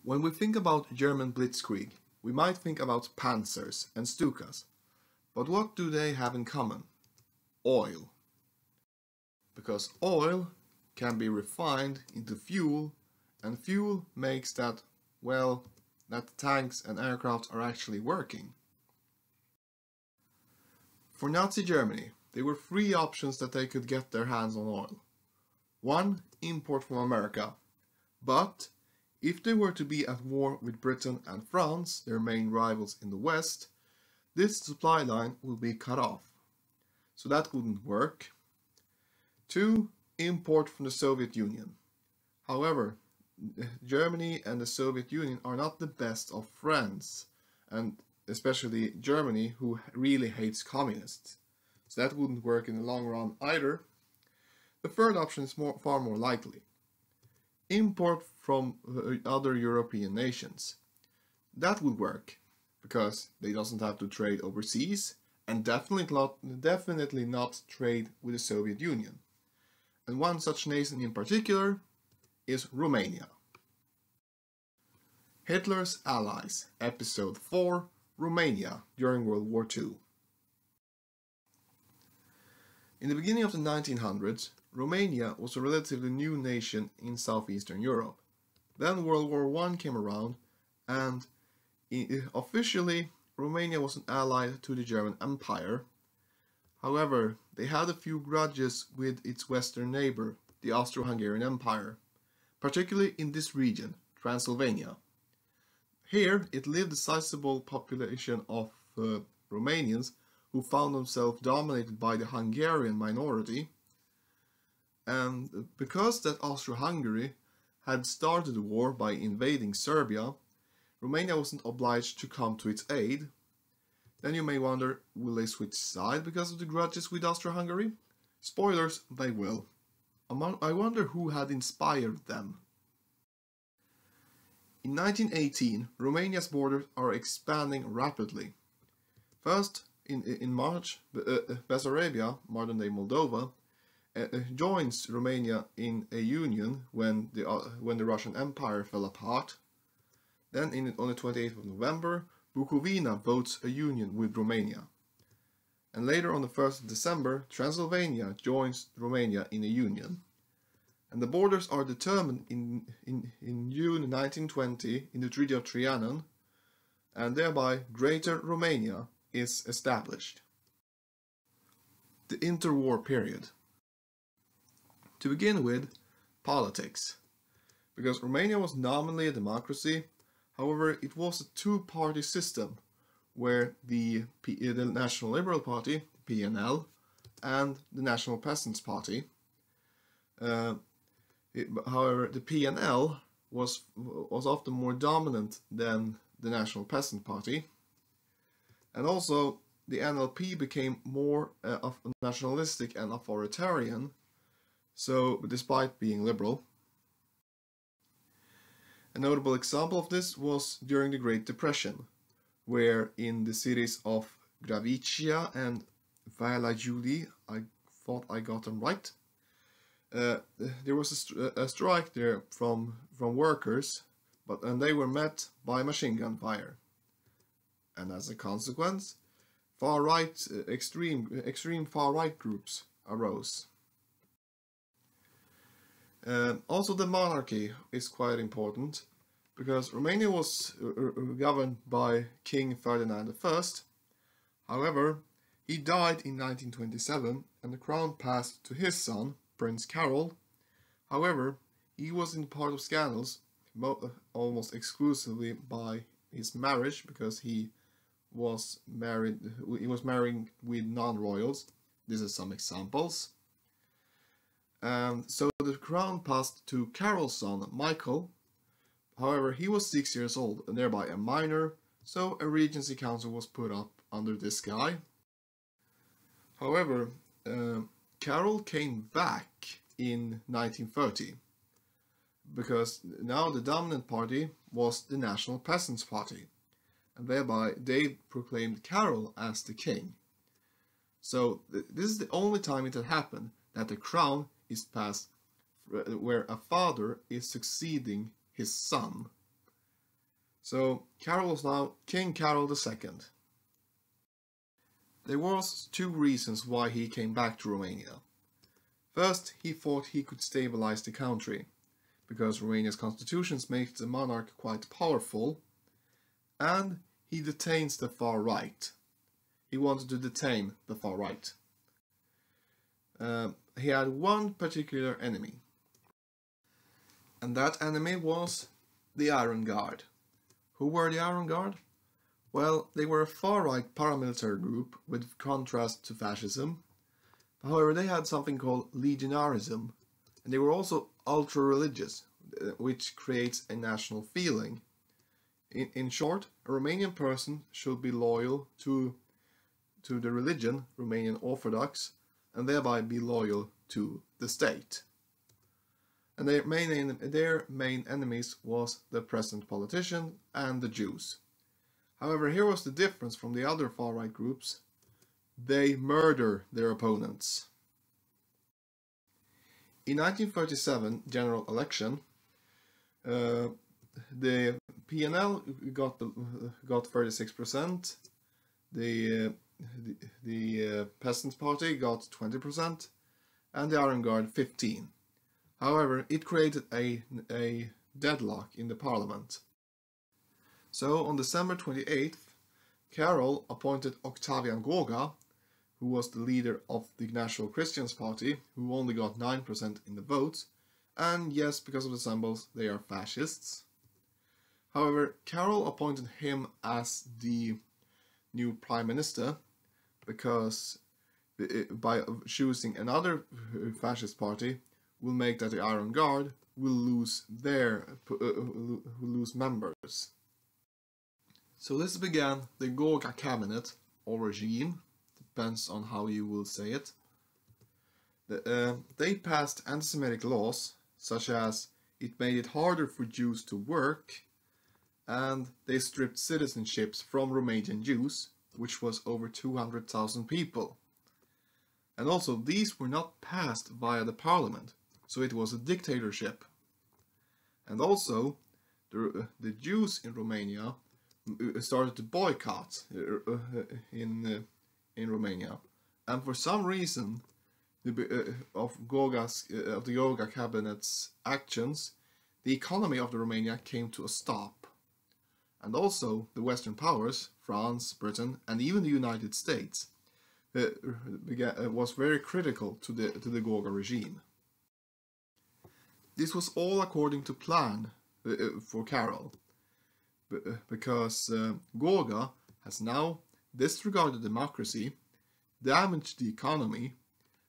When we think about German blitzkrieg, we might think about panzers and Stukas, but what do they have in common? Oil. Because oil can be refined into fuel, and fuel makes that, well, that tanks and aircraft are actually working. For Nazi Germany, there were three options that they could get their hands on oil. One, import from America, but if they were to be at war with Britain and France, their main rivals in the West, this supply line will be cut off. So that wouldn't work. Two, import from the Soviet Union. However, Germany and the Soviet Union are not the best of friends, and especially Germany, who really hates communists. So that wouldn't work in the long run either. The third option is far more likely. Import from other European nations. That would work, because they doesn't have to trade overseas, and definitely not trade with the Soviet Union. And one such nation in particular is Romania. Hitler's Allies, Episode 4, Romania during World War II. In the beginning of the 1900s, Romania was a relatively new nation in southeastern Europe. Then World War I came around, and officially Romania was an ally to the German Empire. However, they had a few grudges with its western neighbor, the Austro-Hungarian Empire, particularly in this region, Transylvania. Here it lived a sizable population of Romanians who found themselves dominated by the Hungarian minority, and because that Austro-Hungary had started the war by invading Serbia, Romania wasn't obliged to come to its aid. Then you may wonder, will they switch side because of the grudges with Austro-Hungary? Spoilers, they will. I wonder who had inspired them. In 1918, Romania's borders are expanding rapidly. First, in March, Bessarabia, modern-day Moldova, joins Romania in a union when the Russian Empire fell apart. Then, on the 28th of November, Bukovina votes a union with Romania. And later, on the 1st of December, Transylvania joins Romania in a union. And the borders are determined in June 1920 in the Treaty of Trianon, and thereby Greater Romania is established. The Interwar Period. To begin with, politics. Because Romania was nominally a democracy, however, it was a two-party system where the National Liberal Party, PNL, and the National Peasants' Party. However, the PNL was often more dominant than the National Peasant Party, and also the NLP became more nationalistic and authoritarian, so despite being liberal. A notable example of this was during the Great Depression, where in the cities of Gravicia and Valajuli, I thought I got them right, there was a strike there from workers, and they were met by machine gun fire. And as a consequence, extreme far-right groups arose. Also, the monarchy is quite important, because Romania was governed by King Ferdinand I. However, he died in 1927, and the crown passed to his son, Prince Carol. However, he was in part of scandals, almost exclusively by his marriage, because he was marrying with non-royals. This is some examples. So the crown passed to Carol's son, Michael. However, he was 6 years old and thereby a minor, so a regency council was put up under this guy. However, Carol came back in 1930, because now the dominant party was the National Peasants' Party, and thereby they proclaimed Carol as the king. So this is the only time it had happened that the crown is passed where a father is succeeding his son. So Carol was now King Carol II. There was two reasons why he came back to Romania. First, he thought he could stabilize the country, because Romania's constitution makes the monarch quite powerful, and he detains the far right. He wanted to detain the far right. He had one particular enemy, and that enemy was the Iron Guard. Who were the Iron Guard? Well, they were a far-right paramilitary group with contrast to fascism. However, they had something called legionarism, and they were also ultra-religious, which creates a national feeling. In short, a Romanian person should be loyal to the religion, Romanian Orthodox, and thereby be loyal to the state. And their main enemies was the present politician and the Jews. However, here was the difference from the other far-right groups. They murder their opponents. In 1937 general election, the PNL got 36%, the Peasants Party got 20%, and the Iron Guard 15%. However, it created a deadlock in the parliament. So on December 28th, Carol appointed Octavian Goga, who was the leader of the National Christians Party, who only got 9% in the votes, and yes, because of the symbols, they are fascists. However, Carol appointed him as the new prime minister, because by choosing another fascist party will make that the Iron Guard will lose members. So this began the Goga cabinet, or regime, depends on how you will say it. They passed anti-Semitic laws, such as it made it harder for Jews to work, and they stripped citizenships from Romanian Jews, which was over 200,000 people. And also, these were not passed via the parliament, so it was a dictatorship. And also, the Jews in Romania started to boycott in Romania, and for some reason of the Goga cabinet's actions, the economy of the Romania came to a stop, and also the Western powers, France, Britain, and even the United States, was very critical to the Goga regime. This was all according to plan for Carol, because Goga has now disregarded democracy, damaged the economy,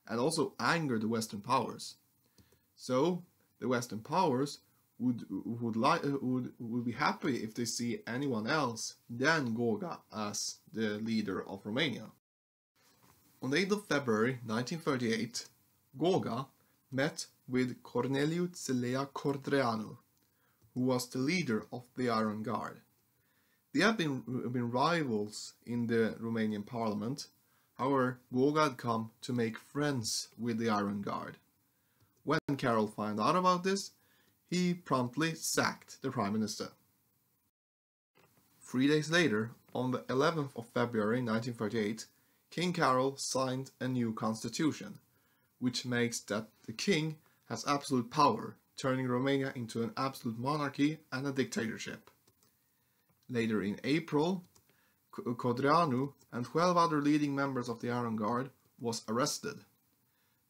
and also angered the Western powers. So the Western powers would be happy if they see anyone else than Goga as the leader of Romania. On the 8th of February 1938, Goga met with Corneliu Țelea Cordreanu, who was the leader of the Iron Guard. They had been rivals in the Romanian parliament. However, Goga had come to make friends with the Iron Guard. When Carol found out about this, he promptly sacked the Prime Minister. 3 days later, on the 11th of February 1938, King Carol signed a new constitution, which makes that the king has absolute power, turning Romania into an absolute monarchy and a dictatorship. Later in April, Codreanu and 12 other leading members of the Iron Guard was arrested.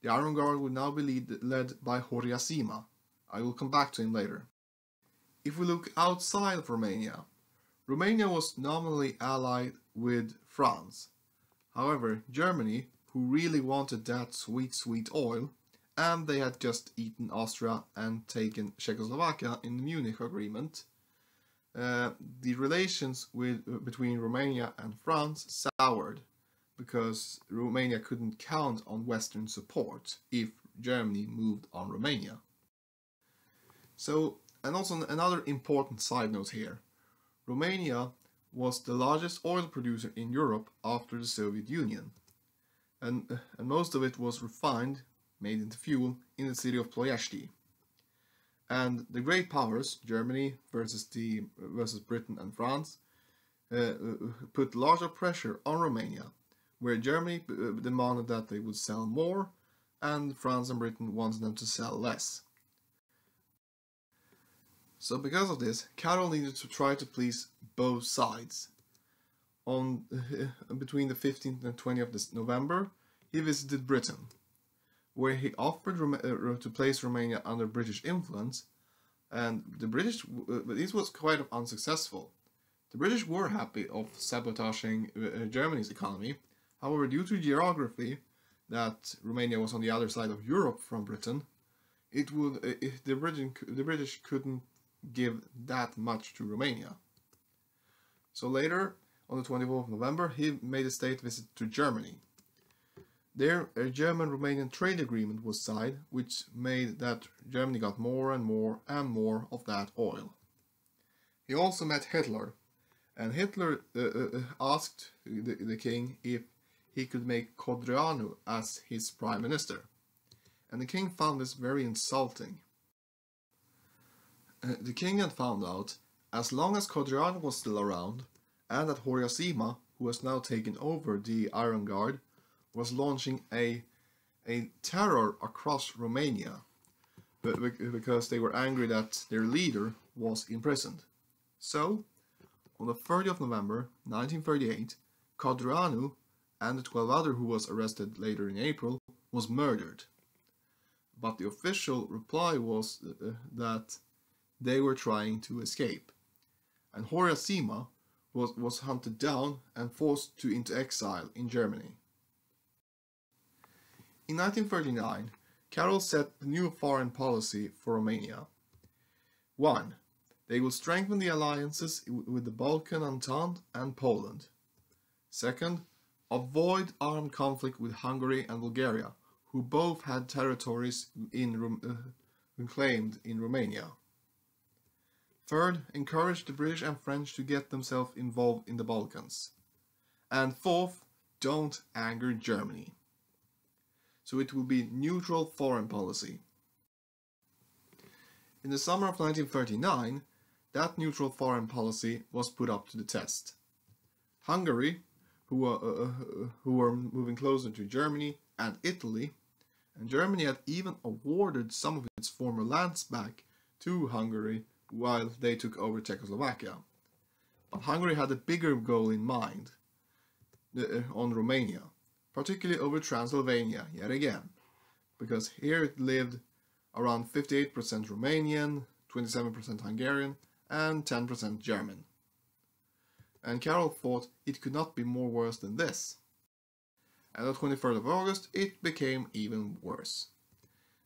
The Iron Guard would now be led by Horia Sima. I will come back to him later. If we look outside of Romania, Romania was nominally allied with France. However, Germany, who really wanted that sweet oil, and they had just eaten Austria and taken Czechoslovakia in the Munich Agreement, the relations between Romania and France soured, because Romania couldn't count on Western support if Germany moved on Romania. So, and also another important side note here, Romania was the largest oil producer in Europe after the Soviet Union, and most of it was refined, made into fuel, in the city of Ploiești. And the great powers, Germany versus Britain and France, put larger pressure on Romania, where Germany demanded that they would sell more, and France and Britain wanted them to sell less. So because of this, Karol needed to try to please both sides. Between the 15th and 20th of November, he visited Britain, where he offered to place Romania under British influence, and the British, this was quite unsuccessful. The British were happy of sabotaging Germany's economy. However, due to geography, that Romania was on the other side of Europe from Britain, the British couldn't give that much to Romania. So later, on the 24th of November, he made a state visit to Germany. There, a German-Romanian trade agreement was signed, which made that Germany got more and more and more of that oil. He also met Hitler, and Hitler asked the king if he could make Codreanu as his prime minister. And the king found this very insulting. The king had found out, as long as Codreanu was still around, and that Horia who has now taken over the Iron Guard, was launching a terror across Romania, because they were angry that their leader was imprisoned. So, on the 30th of November 1938, Codreanu and the 12 others who was arrested later in April was murdered. But the official reply was that they were trying to escape, and Horia was hunted down and forced into exile in Germany. In 1939, Karol set the new foreign policy for Romania. 1. They will strengthen the alliances with the Balkan Entente and Poland. 2nd, avoid armed conflict with Hungary and Bulgaria, who both had territories claimed in Romania. 3rd, encourage the British and French to get themselves involved in the Balkans. And 4th, don't anger Germany. So it will be neutral foreign policy. In the summer of 1939, that neutral foreign policy was put up to the test. Hungary, who were moving closer to Germany, and Italy, and Germany had even awarded some of its former lands back to Hungary while they took over Czechoslovakia. But Hungary had a bigger goal in mind on Romania, particularly over Transylvania yet again, because here it lived around 58% Romanian, 27% Hungarian, and 10% German. And Karol thought it could not be more worse than this. And on the 23rd of August, it became even worse,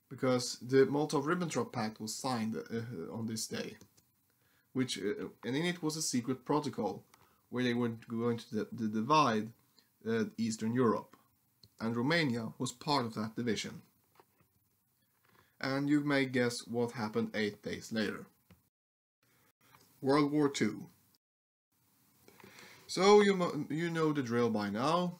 because the Molotov-Ribbentrop Pact was signed on this day, and in it was a secret protocol where they were going to divide Eastern Europe, and Romania was part of that division. And you may guess what happened 8 days later. World War II. So you know the drill by now.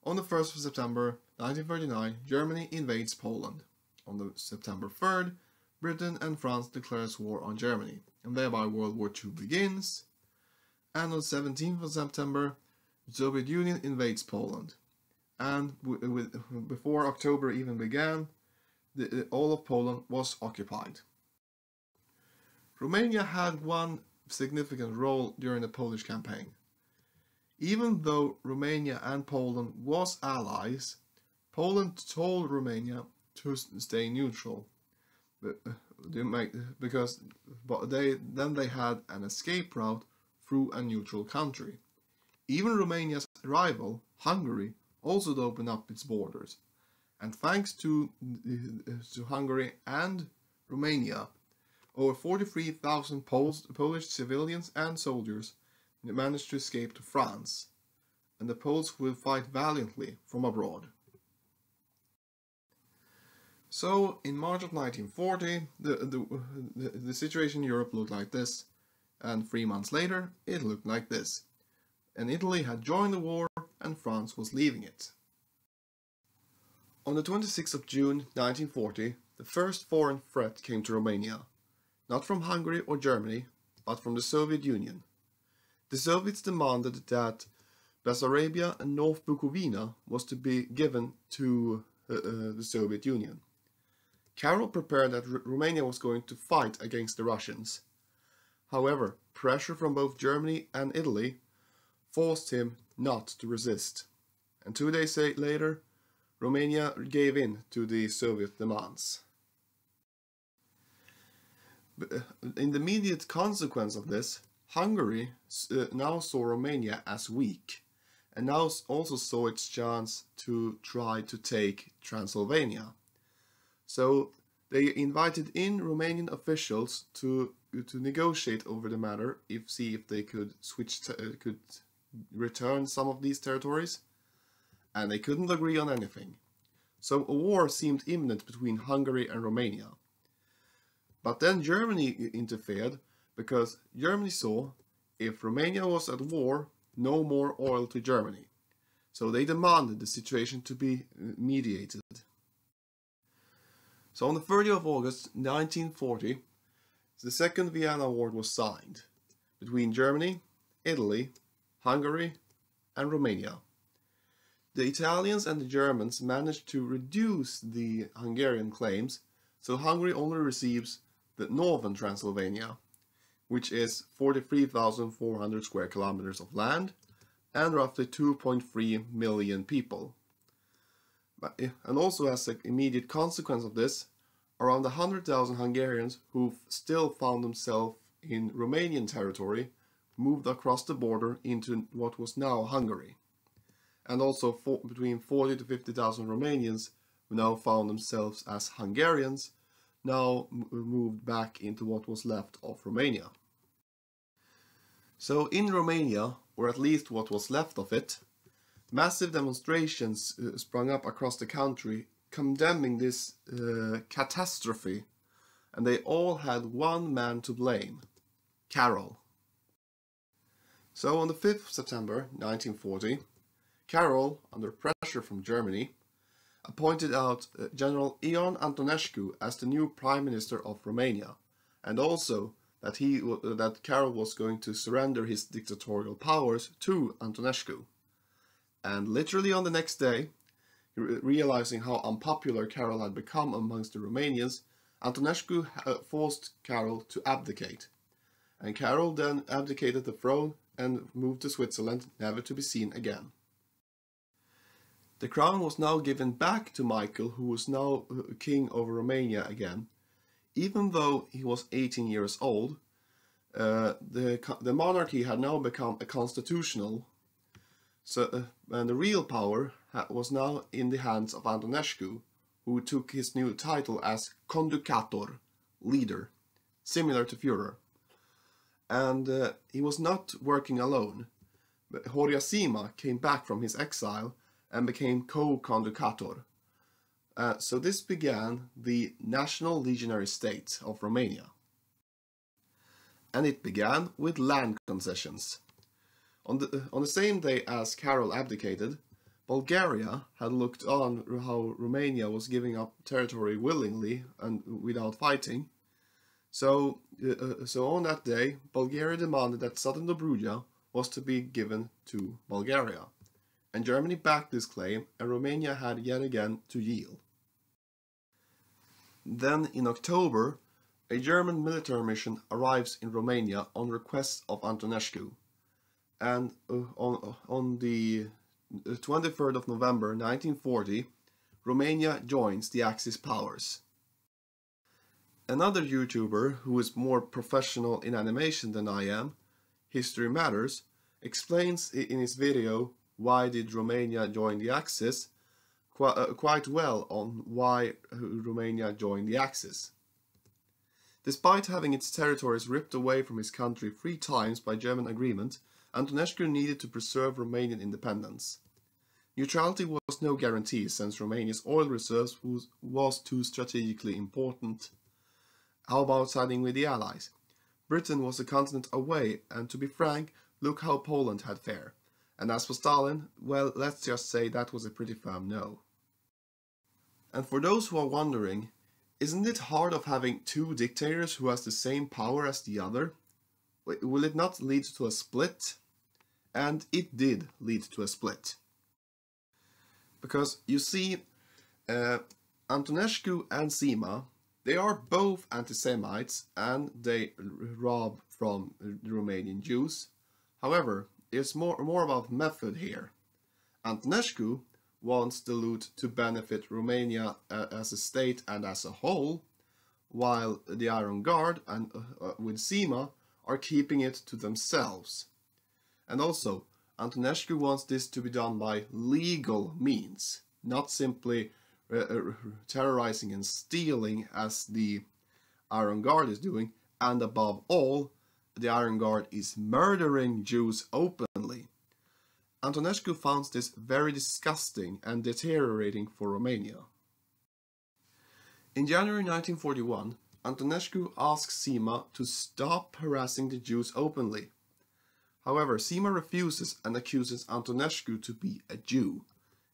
On the 1st of September 1939, Germany invades Poland. On the September 3rd, Britain and France declares war on Germany, and thereby World War II begins. And on 17th of September, the Soviet Union invades Poland. And before October even began, all of Poland was occupied. Romania had one significant role during the Polish campaign. Even though Romania and Poland was allies, Poland told Romania to stay neutral, because they had an escape route through a neutral country. Even Romania's rival, Hungary, also opened up its borders, and thanks to Hungary and Romania, over 43,000 Polish civilians and soldiers managed to escape to France, and the Poles will fight valiantly from abroad. So, in March of 1940, the situation in Europe looked like this, and 3 months later, it looked like this. And Italy had joined the war, and France was leaving it. On the 26th of June 1940, the first foreign threat came to Romania, not from Hungary or Germany, but from the Soviet Union. The Soviets demanded that Bessarabia and North Bukovina was to be given to the Soviet Union. Karol prepared that Romania was going to fight against the Russians. However, pressure from both Germany and Italy forced him not to resist, and 2 days later, Romania gave in to the Soviet demands. In the immediate consequence of this, Hungary now saw Romania as weak, and now also saw its chance to try to take Transylvania. So they invited in Romanian officials to negotiate over the matter, see if they could could return some of these territories, and they couldn't agree on anything. So a war seemed imminent between Hungary and Romania. But then Germany interfered, because Germany saw if Romania was at war, no more oil to Germany. So they demanded the situation to be mediated. So on the 30th of August 1940, the Second Vienna Award was signed between Germany, Italy, Hungary and Romania. The Italians and the Germans managed to reduce the Hungarian claims, so Hungary only receives the northern Transylvania, which is 43,400 square kilometers of land and roughly 2.3 million people. And also as an immediate consequence of this, around 100,000 Hungarians who still found themselves in Romanian territory moved across the border into what was now Hungary. And also between 40 to 50,000 Romanians who now found themselves as Hungarians now moved back into what was left of Romania. So in Romania, or at least what was left of it, massive demonstrations sprung up across the country condemning this catastrophe, and they all had one man to blame: Karol. So on the 5th of September 1940, Karol, under pressure from Germany, appointed out General Ion Antonescu as the new Prime Minister of Romania, and also that Karol was going to surrender his dictatorial powers to Antonescu. And literally on the next day, realizing how unpopular Karol had become amongst the Romanians, Antonescu forced Karol to abdicate. And Karol then abdicated the throne and moved to Switzerland, never to be seen again. The crown was now given back to Michael, who was now king over Romania again. Even though he was 18 years old, the monarchy had now become a constitutional, and the real power was now in the hands of Antonescu, who took his new title as Conducator, leader, similar to Führer. And he was not working alone. Horia Sima came back from his exile and became co-conducator. So this began the National Legionary State of Romania. And it began with land concessions. On the same day as Karol abdicated, Bulgaria had looked on how Romania was giving up territory willingly and without fighting. So on that day, Bulgaria demanded that southern Dobruja was to be given to Bulgaria. And Germany backed this claim, and Romania had yet again to yield. Then in October, a German military mission arrives in Romania on request of Antonescu. And on the 23rd of November 1940, Romania joins the Axis powers. Another YouTuber who is more professional in animation than I am, History Matters, explains in his video Why Did Romania Join the Axis quite well on why Romania joined the Axis. Despite having its territories ripped away from his country 3 times by German agreement, Antonescu needed to preserve Romanian independence. Neutrality was no guarantee, since Romania's oil reserves was too strategically important. How about siding with the Allies? Britain was a continent away, and to be frank, look how Poland had fared. And as for Stalin, well, let's just say that was a pretty firm no. And for those who are wondering, Isn't it hard of having two dictators who has the same power as the other? Will it not lead to a split? And it did lead to a split. Because you see, Antonescu and Sima, they are both anti-Semites and they rob from the Romanian Jews. However, it's more about method here. Antonescu wants the loot to benefit Romania as a state and as a whole, while the Iron Guard and with Sima are keeping it to themselves. And also, Antonescu wants this to be done by legal means, not simply terrorizing and stealing as the Iron Guard is doing, and above all, the Iron Guard is murdering Jews openly. Antonescu finds this very disgusting and deteriorating for Romania. In January 1941, Antonescu asks Sima to stop harassing the Jews openly. However, Sima refuses and accuses Antonescu to be a Jew,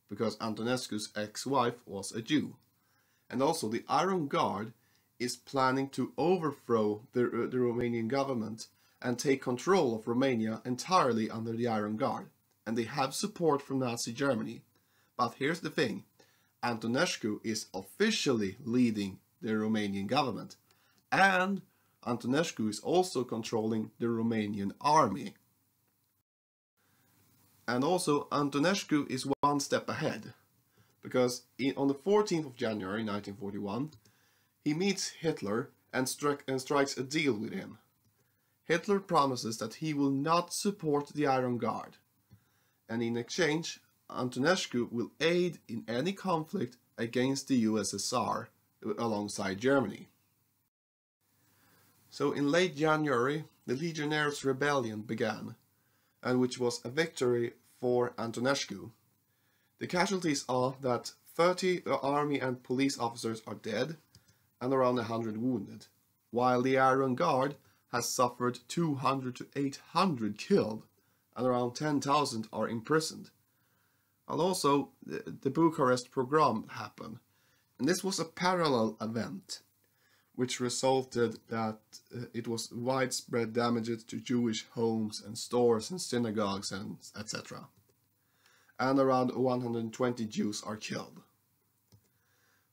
because Antonescu's ex-wife was a Jew. And also the Iron Guard is planning to overthrow the Romanian government and take control of Romania entirely under the Iron Guard. And they have support from Nazi Germany. But here's the thing, Antonescu is officially leading the Romanian government, and Antonescu is also controlling the Romanian army. And also Antonescu is one step ahead, because on the 14th of January 1941, he meets Hitler and strikes a deal with him. Hitler promises that he will not support the Iron Guard, and in exchange, Antonescu will aid in any conflict against the USSR alongside Germany. So in late January, the Legionnaires' Rebellion began, and which was a victory for Antonescu. The casualties are that 30 army and police officers are dead and around 100 wounded, while the Iron Guard has suffered 200 to 800 killed and around 10,000 are imprisoned. And also, the Bucharest pogrom happened, and this was a parallel event, which resulted that it was widespread damages to Jewish homes and stores and synagogues and etc. And around 120 Jews are killed.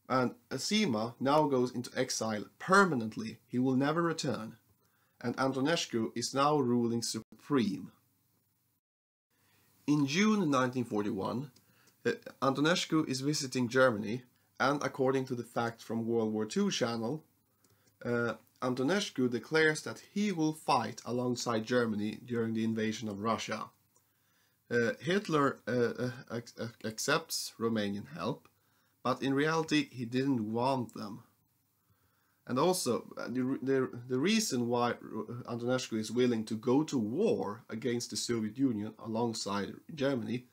And Sima now goes into exile permanently. He will never return. And Antonescu is now ruling supreme. In June 1941, Antonescu is visiting Germany, and according to the Facts from World War II channel, Antonescu declares that he will fight alongside Germany during the invasion of Russia. Hitler accepts Romanian help, but in reality he didn't want them. And also, the reason why Antonescu is willing to go to war against the Soviet Union alongside Germany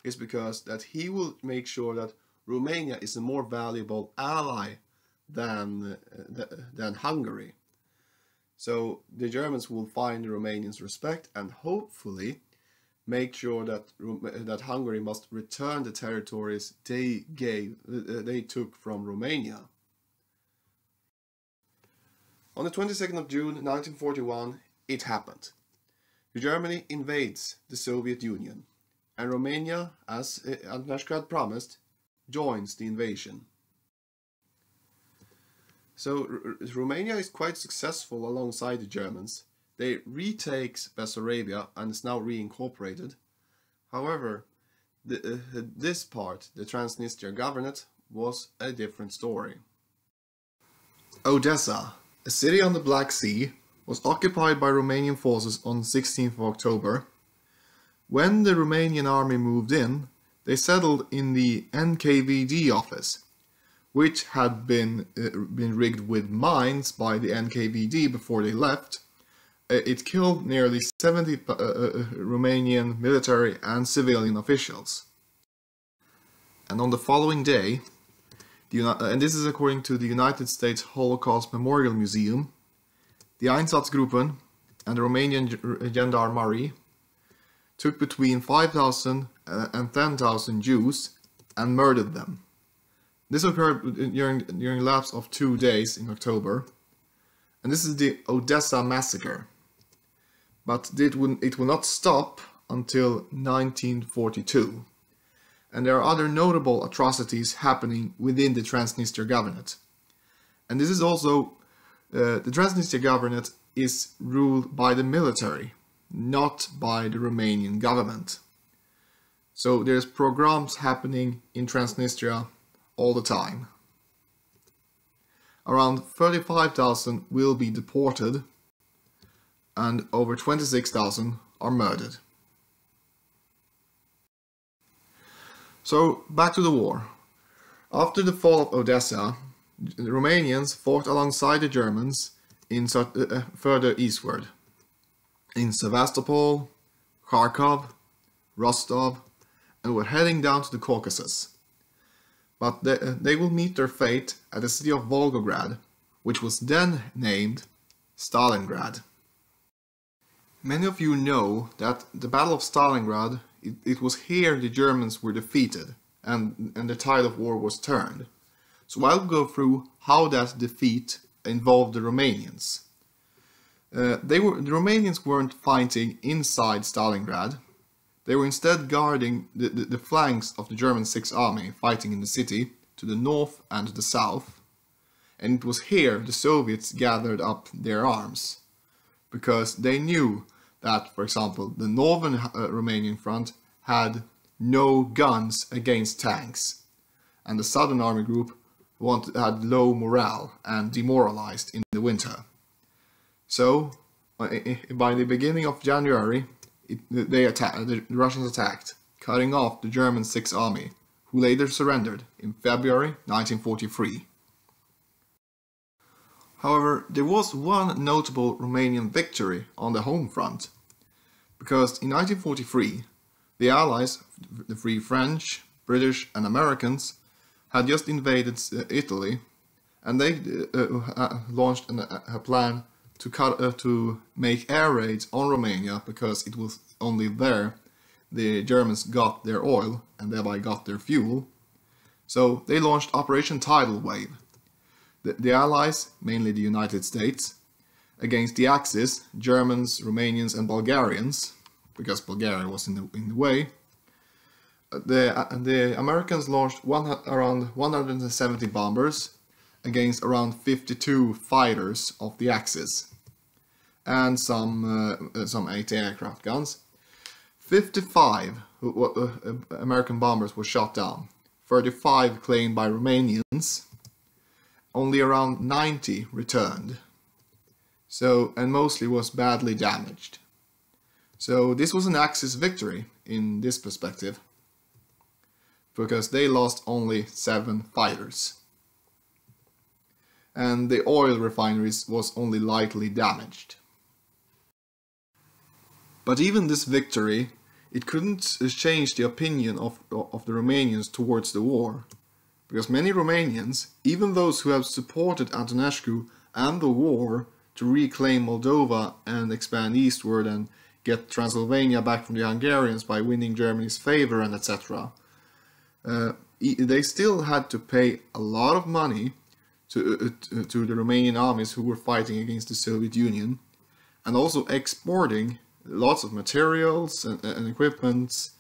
is because that he will make sure that Romania is a more valuable ally than Hungary. So the Germans will find the Romanians respect and hopefully make sure that Hungary must return the territories they took from Romania. On the 22nd of June 1941, it happened. Germany invades the Soviet Union, and Romania, as Antonescu had promised, joins the invasion. So Romania is quite successful alongside the Germans. They retake Bessarabia and is now reincorporated. However, this part, the Transnistria Governorate, was a different story. Odessa, a city on the Black Sea, was occupied by Romanian forces on 16th of October. When the Romanian army moved in, they settled in the NKVD office, which had been rigged with mines by the NKVD before they left. It killed nearly 70 Romanian military and civilian officials. And on the following day, and this is according to the United States Holocaust Memorial Museum, the Einsatzgruppen and the Romanian Gendarmerie took between 5,000 and 10,000 Jews and murdered them. This occurred during a lapse of 2 days in October, and this is the Odessa massacre. But it will not stop until 1942, and there are other notable atrocities happening within the Transnistria Governorate. And this is also, the Transnistria Governorate is ruled by the military, not by the Romanian government. So there's pogroms happening in Transnistria all the time. Around 35,000 will be deported, and over 26,000 are murdered. So back to the war. After the fall of Odessa, the Romanians fought alongside the Germans in further eastward, in Sevastopol, Kharkov, Rostov, and were heading down to the Caucasus. But they will meet their fate at the city of Volgograd, which was then named Stalingrad. Many of you know that the Battle of Stalingrad, it was here the Germans were defeated and the tide of war was turned. So I'll go through how that defeat involved the Romanians. The Romanians weren't fighting inside Stalingrad. They were instead guarding the flanks of the German Sixth Army, fighting in the city to the north and to the south. And it was here the Soviets gathered up their arms, because they knew that, for example, the northern Romanian front had no guns against tanks, and the southern army group had low morale and demoralized in the winter. So, by the beginning of January, the Russians attacked, cutting off the German Sixth Army, who later surrendered in February 1943. However, there was one notable Romanian victory on the home front, because in 1943, the Allies, the Free French, British and Americans, had just invaded Italy, and they launched a plan to make air raids on Romania, because it was only there the Germans got their oil and thereby got their fuel. So they launched Operation Tidal Wave. The Allies, mainly the United States, against the Axis, Germans, Romanians and Bulgarians, because Bulgaria was in the way. The Americans launched around 170 bombers against around 52 fighters of the Axis, and some anti-aircraft guns. 55 American bombers were shot down, 35 claimed by Romanians, only around 90 returned, and mostly was badly damaged. So this was an Axis victory in this perspective, because they lost only 7 fighters. And the oil refineries was only lightly damaged. But even this victory, it couldn't change the opinion of the Romanians towards the war, because many Romanians, even those who have supported Antonescu and the war to reclaim Moldova and expand eastward and get Transylvania back from the Hungarians by winning Germany's favor and etc., they still had to pay a lot of money to the Romanian armies who were fighting against the Soviet Union, and also exporting lots of materials and equipment,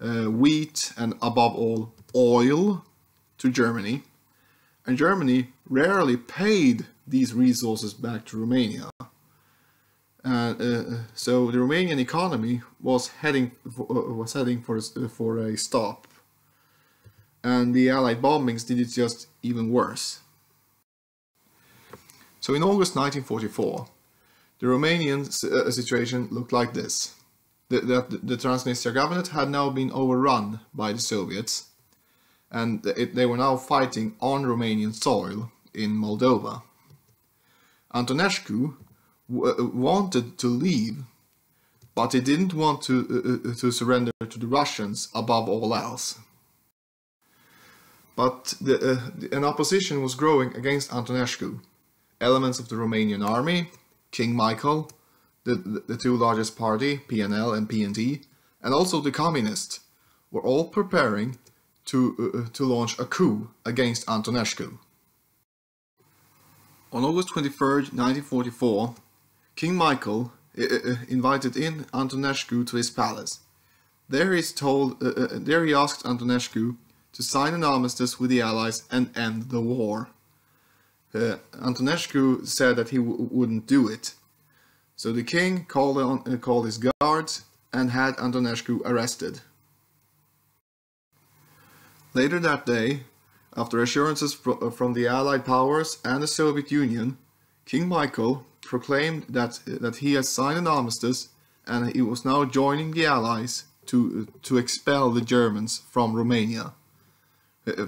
wheat and above all oil to Germany. And Germany rarely paid these resources back to Romania. So the Romanian economy was heading for a stop. And the Allied bombings did it just even worse. So in August 1944, the Romanian situation looked like this. The Transnistria Governorate had now been overrun by the Soviets, and they were now fighting on Romanian soil in Moldova. Antonescu wanted to leave, but he didn't want to surrender to the Russians above all else. But an opposition was growing against Antonescu. Elements of the Romanian army, King Michael, the two largest party, PNL and PNT, and also the communists, were all preparing to launch a coup against Antonescu. On August 23rd, 1944, King Michael invited in Antonescu to his palace. There he asked Antonescu to sign an armistice with the Allies and end the war. Antonescu said that he wouldn't do it. So the king called his guards and had Antonescu arrested. Later that day, after assurances from the Allied powers and the Soviet Union, King Michael proclaimed that he had signed an armistice and he was now joining the Allies to expel the Germans from Romania.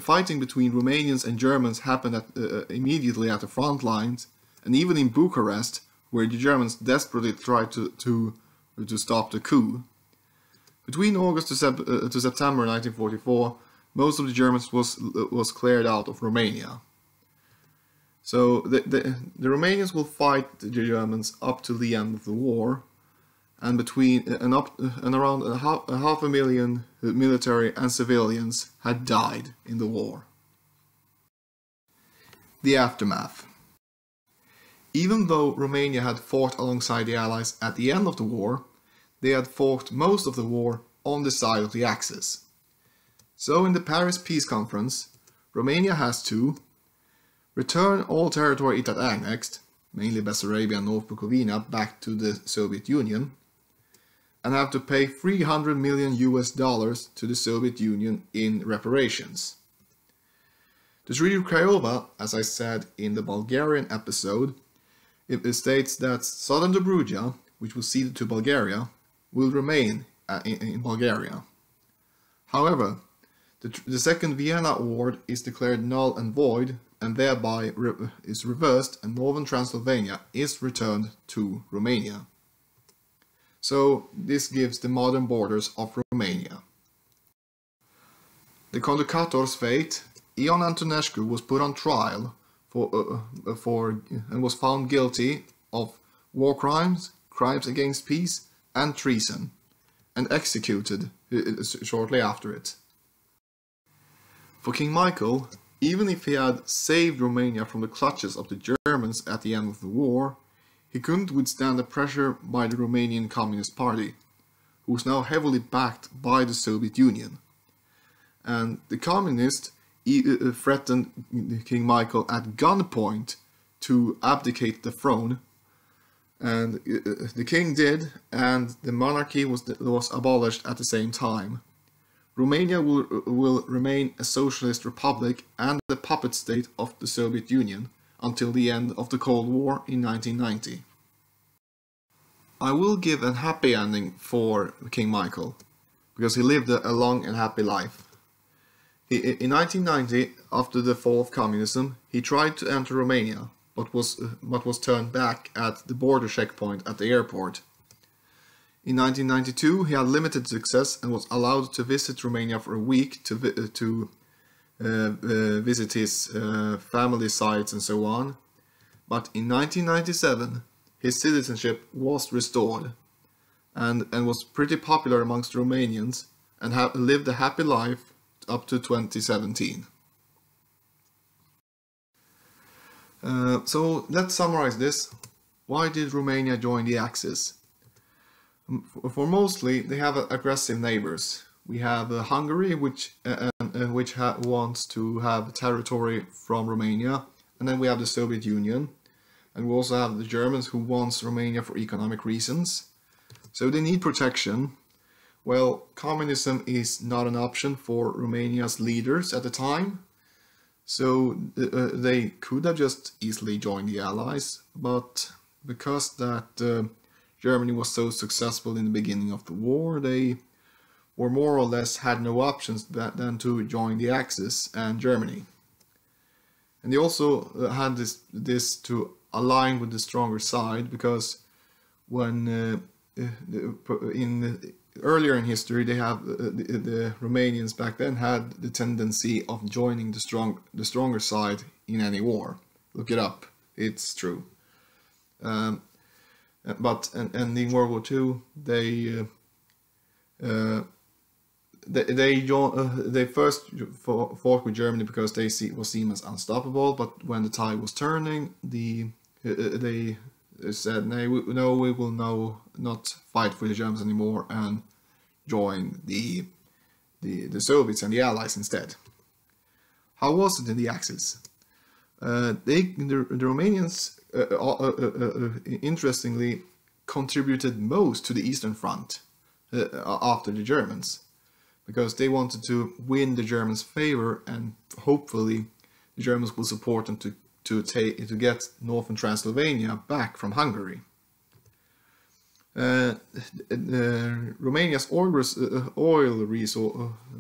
Fighting between Romanians and Germans happened immediately at the front lines, and even in Bucharest, where the Germans desperately tried to stop the coup. Between August to September 1944, most of the Germans was cleared out of Romania. So the Romanians will fight the Germans up to the end of the war, and around half a million military and civilians had died in the war. The aftermath. Even though Romania had fought alongside the Allies at the end of the war, they had fought most of the war on the side of the Axis. So in the Paris Peace Conference, Romania has to return all territory it had annexed, mainly Bessarabia and North Bukovina, back to the Soviet Union, and have to pay $300 million to the Soviet Union in reparations. The Treaty of Craiova, as I said in the Bulgarian episode, it states that southern Dobruja, which was ceded to Bulgaria, will remain in Bulgaria. However, the Second Vienna Award is declared null and void, and thereby is reversed, and northern Transylvania is returned to Romania. So this gives the modern borders of Romania. The conductor's fate, Ion Antonescu, was put on trial and was found guilty of war crimes, crimes against peace, and treason, and executed shortly after it. For King Michael, even if he had saved Romania from the clutches of the Germans at the end of the war, he couldn't withstand the pressure by the Romanian Communist Party, who was now heavily backed by the Soviet Union. And the communists threatened King Michael at gunpoint to abdicate the throne, and the king did, and the monarchy was abolished at the same time. Romania will remain a socialist republic and the puppet state of the Soviet Union until the end of the Cold War in 1990. I will give a happy ending for King Michael, because he lived a long and happy life. In 1990, after the fall of communism, he tried to enter Romania, but was turned back at the border checkpoint at the airport. In 1992, he had limited success and was allowed to visit Romania for a week to visit his family sites and so on. But in 1997, his citizenship was restored and was pretty popular amongst Romanians, and lived a happy life up to 2017. So let's summarize this. Why did Romania join the Axis? For mostly, they have aggressive neighbors. We have Hungary, which wants to have territory from Romania, and then we have the Soviet Union, and we also have the Germans, who wants Romania for economic reasons. So they need protection. Well, communism is not an option for Romania's leaders at the time, so they could have just easily joined the Allies, but because that Germany was so successful in the beginning of the war, they were more or less had no options than to join the Axis and Germany. And they also had this to align with the stronger side, because when earlier in history, they have the Romanians back then had the tendency of joining the stronger side in any war. Look it up; it's true. But in World War II, they first fought with Germany because they was seen as unstoppable. But when the tide was turning, they said, no, we will not fight for the Germans anymore, and join the Soviets and the Allies instead. How was it in the Axis? The Romanians, interestingly, contributed most to the Eastern Front after the Germans, because they wanted to win the Germans' favor, and hopefully the Germans will support them to get northern Transylvania back from Hungary. Romania's oil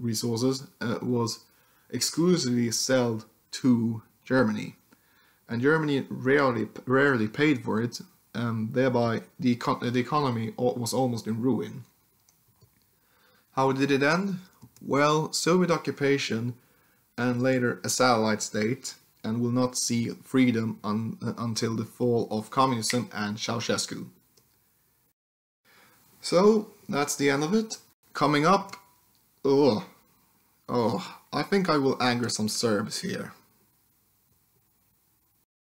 resources was exclusively sold to Germany, and Germany rarely paid for it, thereby the economy was almost in ruin. How did it end? Well, Soviet occupation and later a satellite state, and will not see freedom until the fall of communism and Ceausescu. So that's the end of it. Coming up, I think I will anger some Serbs here.